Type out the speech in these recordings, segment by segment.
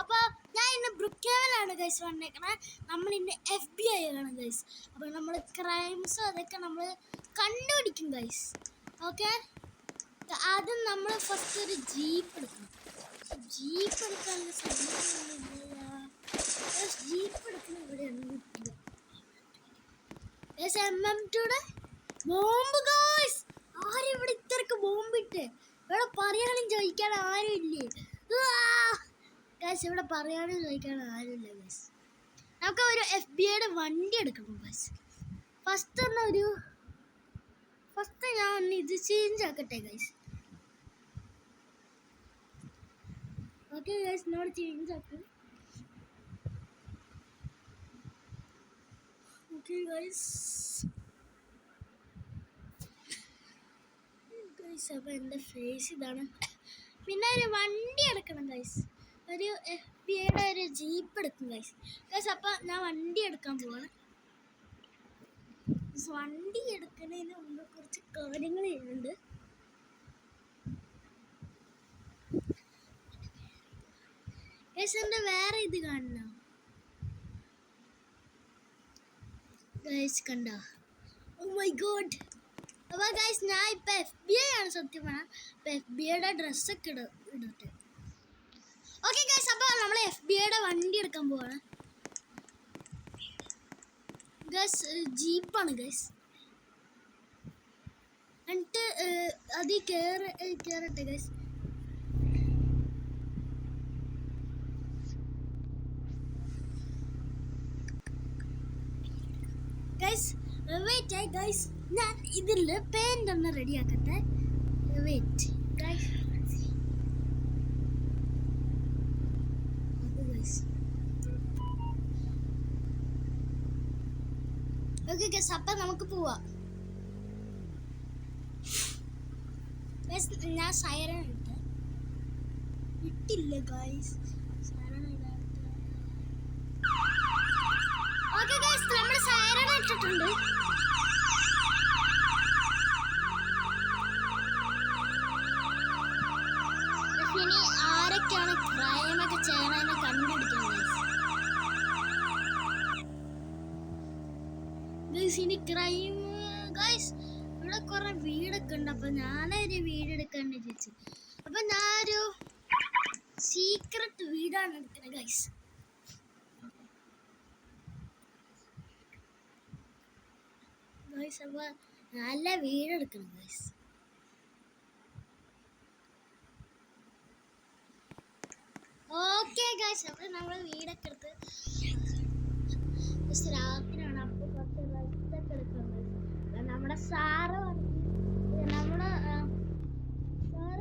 അപ്പോൾ ഞാൻ ഇന്ന് ബ്രുക്കേവലാണ് ഗൈസ് വന്നേക്കണേ. നമ്മളിന്ന് FBI ആണ് ഗൈസ്. അപ്പോൾ നമ്മൾ ക്രൈംസും അതൊക്കെ നമ്മൾ കണ്ടുപിടിക്കും ഗൈസ്. ഓക്കെ, ആദ്യം നമ്മൾ ഫസ്റ്റ് ഒരു ജീപ്പ് എടുക്കണം. ജീപ്പ് എടുക്കാനുള്ള സമയമില്ല. ജീപ്പ് എടുക്കുന്ന ഇവിടെയാണ് കിട്ടില്ല. MM2 bomb guys. ആരും ഇവിടെ ഇത്രക്ക് ബോംബിട്ട് ഇവിടെ പറയാനും ചോദിക്കാൻ ആരും ഇല്ലേ ഗൈസ്? ഇവിടെ പറയാനും ചോദിക്കാൻ ആരുമില്ല ഗൈസ്. നമുക്ക് ഒരു FBIയുടെ വണ്ടി എടുക്കണം ഗൈസ്. ഫസ്റ്റ് ഞാൻ ഒന്ന് ഇത് ചേഞ്ച് ആക്കട്ടെ ഗൈസ്. ഓക്കെ ഗൈസ്, നോട് ചേഞ്ച് ആക്കും. ഓക്കെ ഗൈസ്, അപ്പോൾ എൻ്റെ ഫേസ് ഇതാണ്. പിന്നെ ഒരു വണ്ടി എടുക്കണം ഗൈസ്. ഒരു FBIയുടെ ഒരു ജീപ്പ് എടുക്കും ഗൈസ്. അപ്പോൾ ഞാൻ വണ്ടി എടുക്കാൻ പോവാണ്. വണ്ടി എടുക്കുന്നതിന് മുമ്പ് കുറച്ച് കാര്യങ്ങൾ ചെയ്യുന്നുണ്ട്. ഗൈസ്, എൻ്റെ വേറെ ഇത് കാണണം ഗൈസ്, കണ്ട? Oh my god. അപ്പോൾ ഗൈസ്, ഞാൻ ഇപ്പം FBI ആണ് സത്യം പറഞ്ഞാൽ. അപ്പോൾ FBIയുടെ ഡ്രസ്സൊക്കെ ഇടട്ടെ. ഓക്കെ ഗൈസ്, അപ്പോൾ നമ്മൾ FBIയുടെ വണ്ടി എടുക്കാൻ പോവാണ് ഗൈസ്. ജീപ്പാണ് ഗൈസ്. എന്നിട്ട് അതിൽ കയറട്ടെ ഗൈസ്. ഗൈസ് വെയിറ്റ് ഗൈസ്, ഞാൻ ഇതിൽ പെയിൻ്റ് ഒന്ന് റെഡിയാക്കട്ടെ. Wait guys. ഓക്കെ ഗൈസ്, അപ്പം നമുക്ക് പോവാം. ഞാൻ സൈറൺ ഇട്ടില്ല ഗൈസ്. ഓക്കെ ഗൈസ്, നമ്മൾ സൈറൺ ഇട്ടിട്ടുണ്ട്. ഇനി ആരൊക്കെയാണ് ക്രൈമൊക്കെ ചെയ്യണമെന്ന് കണ്ടുപിടിക്കുന്നത് ഗൈസ്. ഇനി ക്രൈം ഗൈസ്, ഇവിടെ കുറെ വീടൊക്കെ ഉണ്ട്. അപ്പൊ ഞാനൊരു വീട് എടുക്കാൻ വിചാരിച്ചു. അപ്പൊ ഞാനൊരു സീക്രട്ട് വീടാണ് എടുക്കുന്നത് ഗൈസ്. ഗൈസ്, അപ്പൊ നല്ല വീടെടുക്കണം ഗൈസ്. ഓക്കെ ഗൈസ്, അപ്പൊ നമ്മള് വീടൊക്കെ എടുത്ത് രാത്രിയാണ്. അപ്പൊ കുറച്ച് റെസ്റ്റൊക്കെ എടുക്കുന്നത്. നമ്മുടെ സാറ്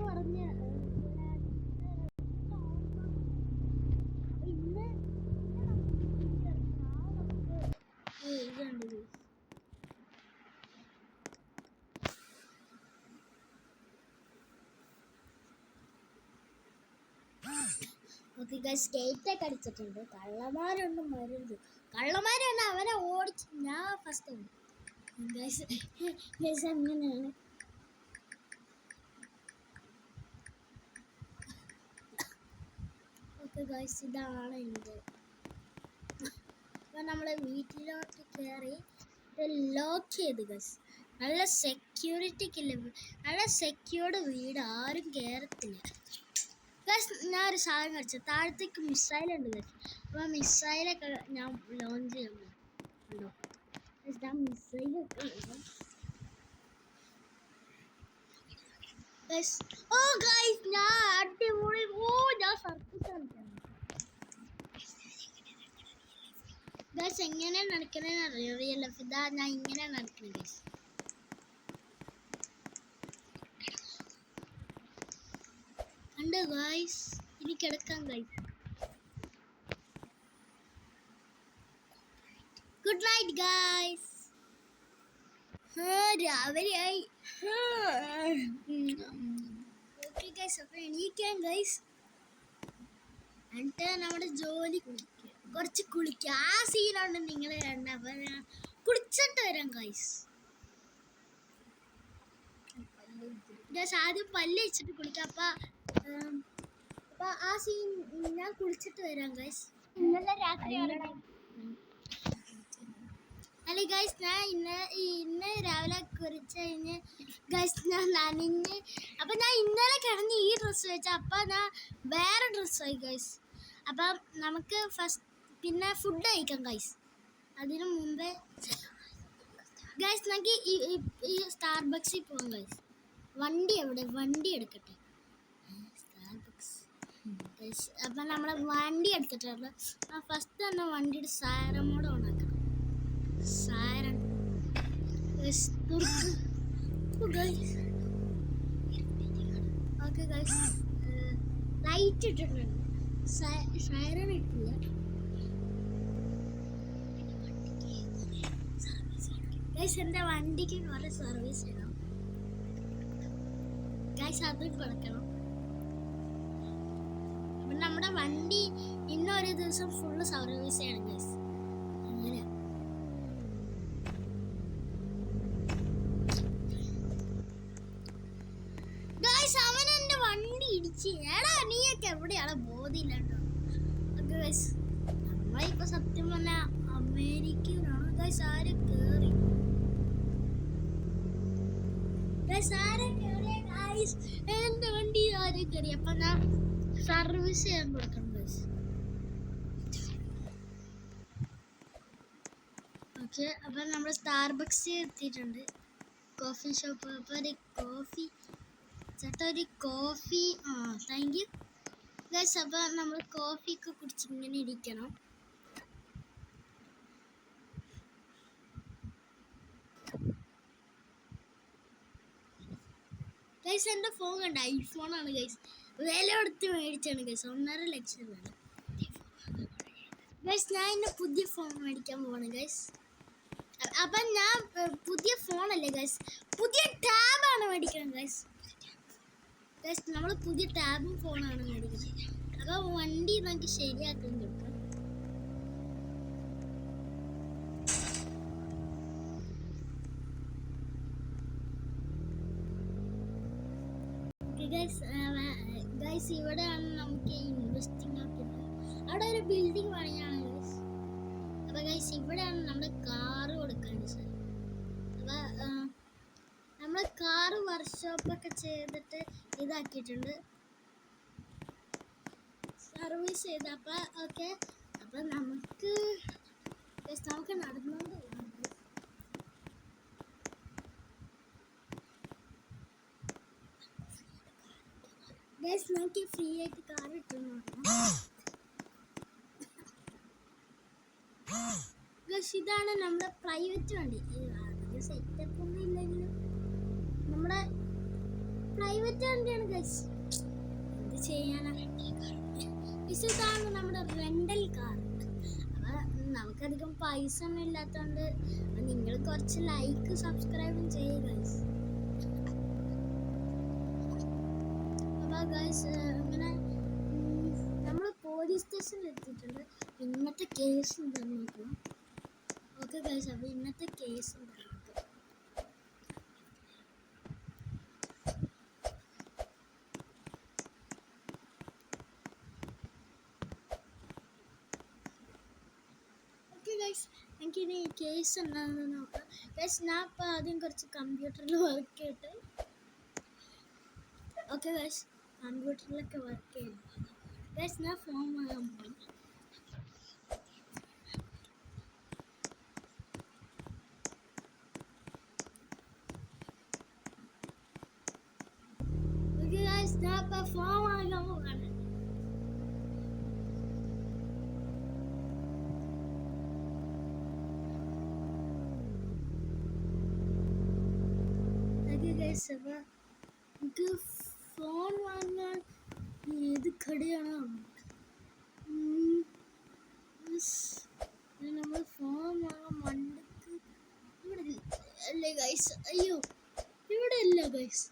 പറഞ്ഞ് ഇന്ന് ഇതുണ്ട്. ഓക്കെ ഗൈസ്, ഗേറ്റൊക്കെ അടിച്ചിട്ടുണ്ട്. കള്ളന്മാരൊന്നും വരരുത്. കള്ളന്മാര് തന്നെ അവനെ ഓടിച്ച് ഞാൻ ഫസ്റ്റ് ഗൈസ്. ഗൈസ് അങ്ങനെയാണ്. ഓക്കെ ഗൈസ്, ഇതാണ് എൻ്റെ. അപ്പം നമ്മൾ വീട്ടിലോട്ട് കയറി ലോക്ക് ചെയ്ത് ഗൈസ്. നല്ല സെക്യൂരിറ്റിക്കില്ല, നല്ല സെക്യൂർഡ് വീട്, ആരും കയറത്തില്ല ഗൈസ്. ഞാൻ ഒരു സാധനം കളിച്ചു. താഴത്തേക്ക് മിസൈലുണ്ട് ഗൈസ്. അപ്പോൾ മിസൈലൊക്കെ ഞാൻ ലോഞ്ച് ചെയ്യാൻ കണ്ടോ ഗൈസ്. ഞാൻ മിസൈലൊക്കെ ഗൈസ്. ഓ ഗൈസ്, ഞാൻ അടിപൊളി. ഞാൻ സർക്കസ് കളിക്കണം ഗൈസ്. എങ്ങനെയാണ് നടക്കണേന്ന് അറിയോ? റിയൽ ലൈഫ് ഇതാ ഞാൻ ഇങ്ങനെയാണ് നടക്കുന്നത് ഗൈസ്. കണ്ടോ ഗൈസ്? ഇനി കിടക്കാം ഗൈസ്. Good night guys. രാവിലെയായി. ഓക്കെ ഗൈസ്, അപ്പോൾ എണീക്കാം ഗൈസ്. എന്നിട്ട് നമ്മുടെ ജോലി കുറച്ച് കുളിക്കുക. ആ സീനാണ് നിങ്ങൾ കണ്ട. അപ്പം ഞാൻ കുളിച്ചിട്ട് വരാം ഗൈസ്. ആദ്യം പല്ല് വെച്ചിട്ട് കുളിക്കാം. അപ്പം അപ്പൊ ആ സീൻ ഞാൻ കുളിച്ചിട്ട് വരാം ഗൈസ്. ഇന്നലെ രാത്രി അല്ലേ ഗൈസ്, ഞാൻ ഇന്ന് രാവിലെ കുറിച്ച് കഴിഞ്ഞ് ഗൈസ് ഞാൻ നനഞ്ഞ്. അപ്പം ഞാൻ ഇന്നലെ കിടന്ന് ഈ ഡ്രസ്സ് വെച്ച, അപ്പം ഞാൻ വേറെ ഡ്രസ്സായി ഗൈസ്. അപ്പം നമുക്ക് പിന്നെ ഫുഡ് കഴിക്കാം ഗൈസ്. അതിനു മുമ്പേ ഗൈസ് നമുക്ക് ഈ സ്റ്റാർബക്സിൽ പോകാം ഗൈസ്. വണ്ടി എവിടെ? വണ്ടി എടുക്കട്ടെ. Starbucks guys. അപ്പം നമ്മൾ വണ്ടി എടുത്തിട്ടുണ്ട്. ഫസ്റ്റ് തന്നെ വണ്ടിയുടെ സൈറൻ മോഡ് ഓൺ ആക്കണം. സൈറൻ ഓക്കെ ഗൈസ്, ലൈറ്റ് ഇട്ടിട്ടുണ്ട്. സൈറൻ ഇട്ടില്ല. ഗൈസ് എൻ്റെ വണ്ടിക്ക് കുറെ സർവീസ് ചെയ്യണം ഗൈസ്, അത് കൊടുക്കണം. അപ്പം നമ്മുടെ വണ്ടി ഇന്നൊരു ദിവസം ഫുള്ള് സർവീസ് ചെയ്യണം ഗൈസ്. അങ്ങനെ ഗൈസ് അവൻ എൻ്റെ വണ്ടി ഇടിച്ച്. എടാ നീയൊക്കെ എവിടെയാണ്? ബോധമില്ലാണ്ടോ ഗൈസ്. നമ്മളിപ്പോൾ സത്യം പറഞ്ഞാൽ അമേരിക്കയിലാണ് ഗൈസ്. ആരും കയറി എൻ്റെ വണ്ടി ആരും കയറി. അപ്പം ഞാൻ സർവീസ് ചെയ്യാൻ കൊടുക്കണം ഗൈസ്. ഓക്കെ, അപ്പം നമ്മൾ സ്റ്റാർബക്സ് എത്തിയിട്ടുണ്ട്. Coffee shop. അപ്പോൾ ഒരു കോഫി ചേട്ടാ, ഒരു കോഫി. Thank you guys. അപ്പോൾ നമ്മൾ കോഫിയൊക്കെ കുടിച്ച് ഇങ്ങനെ ഇരിക്കണം. ഗൈസ് എൻ്റെ ഫോൺ കണ്ട ഐഫോണാണ് ഗൈസ്. വില കൊടുത്ത് മേടിച്ചാണ് ഗൈസ്. 1.5 ലക്ഷം വേണം ഗൈസ്. ഞാൻ എൻ്റെ പുതിയ ഫോൺ മേടിക്കാൻ പോവാണ് ഗൈസ്. അപ്പം ഞാൻ പുതിയ ഫോണല്ലേ ഗൈസ്, പുതിയ ടാബാണ് മേടിക്കണം ഗൈസ്. ഗൈസ് നമ്മൾ പുതിയ ടാബും ഫോണാണ് മേടിക്കുന്നത്. അപ്പോൾ വണ്ടി നമുക്ക് ശരിയാക്കാൻ കിട്ടും. ഗൈസ് ഇവിടെയാണ് നമുക്ക് ഇൻവെസ്റ്റിംഗ് ആക്കുന്നത്. അവിടെ ഒരു ബിൽഡിംഗ് പണിയാണ് ഗൈസ്. അപ്പോൾ ഗൈസ് ഇവിടെയാണ് നമ്മുടെ കാറ് കൊടുക്കേണ്ടത് സാർ. അപ്പോൾ നമ്മൾ കാറ് വർക്ക്ഷോപ്പൊക്കെ ചെയ്തിട്ട് ഇതാക്കിയിട്ടുണ്ട്, സർവീസ് ചെയ്ത്. അപ്പോൾ ഓക്കെ, അപ്പം നമുക്ക് നടന്നുകൊണ്ട് പോകാം. ഗൈസ് നമുക്ക് ഫ്രീ ആയിട്ട് കാർ കിട്ടുന്നു. ഗൈസ് ഇതാണ് നമ്മുടെ പ്രൈവറ്റ് വണ്ടി. അധികം സെറ്റപ്പ് ഒന്നും ഇല്ലെങ്കിലും നമ്മുടെ പ്രൈവറ്റ് വണ്ടിയാണ് ഗൈസ്. എന്ത് ചെയ്യാനാണ് ഗൈസ്. ഇതാണ് നമ്മുടെ റെൻ്റൽ കാർ. അപ്പം നമുക്കധികം പൈസ ഒന്നും ഇല്ലാത്തതുകൊണ്ട് നിങ്ങൾ കുറച്ച് ലൈക്ക് സബ്സ്ക്രൈബും ചെയ്യുക ഗൈസ്. ഗൈസ് അങ്ങനെ നമ്മൾ പോലീസ് സ്റ്റേഷനിൽ എത്തിയിട്ടുണ്ട്. ഇന്നത്തെ കേസ് എന്താണെന്ന് നോക്കണം. ഓക്കെ ഗൈസ്, അപ്പോൾ ഇന്നത്തെ കേസ് എന്താണെന്ന് നോക്കാം. ഓക്കെ ഗൈസ്, എനിക്കിനി കേസ് എന്താണെന്ന് നോക്കാം ഗൈസ്. ഞാൻ ഇപ്പോൾ ആദ്യം കുറച്ച് കമ്പ്യൂട്ടറിൽ വർക്ക് ചെയ്തിട്ട്. ഓക്കെ ഗൈസ്, കമ്പ്യൂട്ടറിലൊക്കെ വർക്ക് ചെയ്യും ഗൈസ്. ഞാൻ ഫോൺ വാങ്ങാൻ പോയി. ഓക്കെ ഗൈസ്, ഞാൻ ഇപ്പോൾ ഫോൺ വാങ്ങാൻ പോവാണ്. ഓക്കെ ഗൈസ്, അപ്പോൾ എനിക്ക് ഫോൺ വാങ്ങാൻ ഏത് കടയാണോ നമ്മൾ ഫോൺ വാങ്ങാൻ വണ്ടിക്ക് ഇവിടെ അല്ലേ ഗൈസ്? അയ്യോ ഇവിടെ ഇല്ല ഗൈസ്.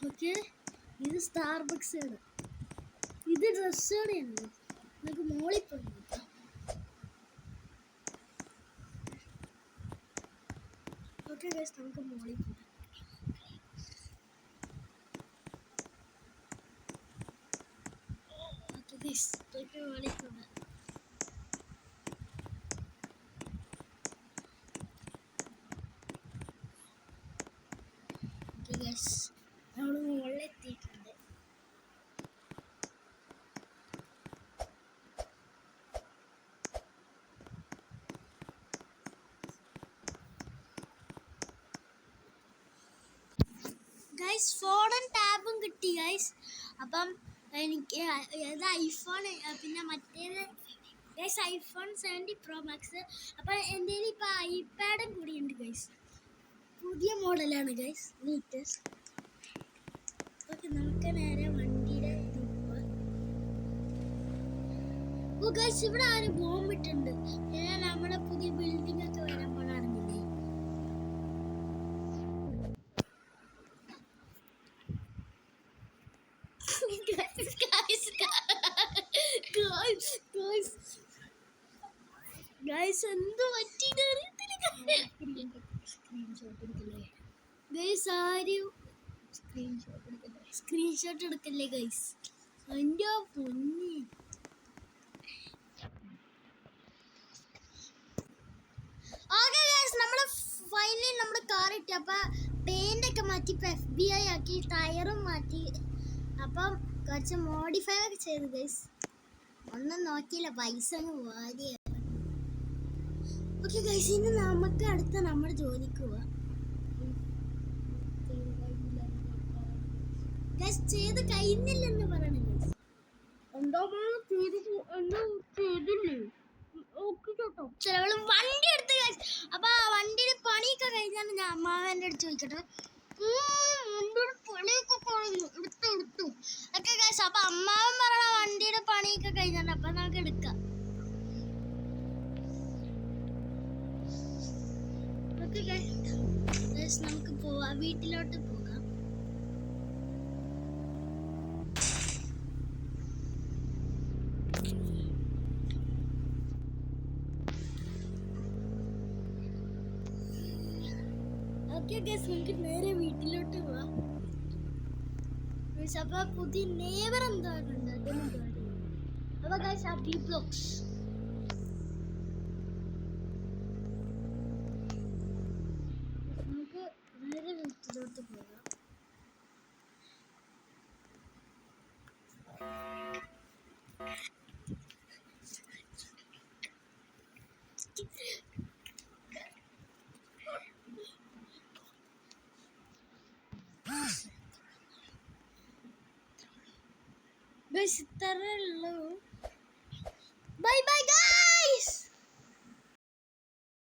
ഓക്കെ, ഇത് സ്റ്റാർബക്സ് ആണ്. ഇത് ഡ്രസ് കടയാണ്. നമുക്ക് മോളിൽ പോയി നോക്കാം. ഓക്കെ ഗൈസ് നമുക്ക് മോളിൽ പോകാം. ഓക്കെ ഗൈസ് നമുക്ക് മോളിൽ പോകാം. ഓക്കെ ഗൈസ് നമ്മൾ മുകളിലെത്തിയിട്ടുണ്ട്. ഗൈസ് ഫോണും ടാബും കിട്ടി ഗൈസ്. അപ്പം എനിക്ക് ഏത് ഐഫോൺ പിന്നെ മറ്റേത് ഗൈസ് ഐഫോൺ 70 Pro Max. അപ്പം എൻ്റെ കയ്യിൽ ഇപ്പോൾ ഐപാഡും കൂടിയുണ്ട് ഗൈസ്. പുതിയ മോഡലാണ് ഗൈസ്, നീറ്റസ്റ്റ്. ഓക്കെ നമുക്ക് നേരെ വണ്ടിയുടെ ഇത് പോവാം. ഓ ഗൈസ് ഇവിടെ ആരും ബോംബിട്ടുണ്ട്. പിന്നെ നമ്മുടെ പുതിയ ബിൽഡിംഗ് ഒക്കെ വരാൻ പോണാണെന്നില്ലേ. ഗൈസ് എന്ത് പറ്റിയിട്ട് അറിയത്തില്ല. ഗൈസ് ആരും സ്ക്രീൻഷോട്ട് എടുക്കല്ലേ ഗൈസ്. എൻ്റെ പൊന്നി. ഓക്കെ ഗൈസ് നമ്മൾ ഫൈനലി നമ്മുടെ കാർ കിട്ടി. അപ്പം പെയിൻ്റൊക്കെ മാറ്റി ഇപ്പം FBI ആക്കി, ടയറും മാറ്റി. അപ്പം കുറച്ച് മോഡിഫൈ ഒക്കെ ചെയ്തു ഗൈസ്. ഒന്നും നോക്കിയില്ല, പൈസ അങ്ങ് വാരിയ. ഓക്കെ ഗൈസ് ഇനി നമുക്ക് അടുത്ത നമ്മുടെ ജോലിക്ക് പോവാം. ഗൈസ് ചെയ്ത് കഴിഞ്ഞില്ലെന്ന് പറയണേ ഗൈസ്. എന്തോ ചെയ്തില്ലേ ചിലവള് വണ്ടി എടുത്ത് ഗൈസ്. അപ്പൊ ആ വണ്ടിയുടെ പണിയൊക്കെ കഴിഞ്ഞാൽ ഞാൻ അമ്മാവൻ്റെ അടുത്ത് ചോദിക്കട്ടെ. പണിയൊക്കെ കഴിഞ്ഞു, എടുത്തു ഓക്കെ ഗൈസ്. അപ്പൊ അമ്മാവൻ പറയണ വണ്ടിയുടെ പണിയൊക്കെ കഴിഞ്ഞാൽ അപ്പൊ നമുക്ക് എടുക്കാം. ഓക്കെ ഗൈസ് നമുക്ക് പോവാം, വീട്ടിലോട്ട് പോകാം. ഓക്കെ ഗൈസ് നമുക്ക് നേരെ വീട്ടിലോട്ട് പോവാം. അപ്പൊ പുതിയ നെയ്ബർ എന്താറുണ്ട് അതൊന്നും കാര്യം. അപ്പൊ ഗൈസ് ആ ബി ബ്ലോക്സ് നമുക്ക് നേരെ വീട്ടിലോട്ട് പോകാം. ഗൈസ് ഇത്രേ ഉള്ളൂ. Bye bye.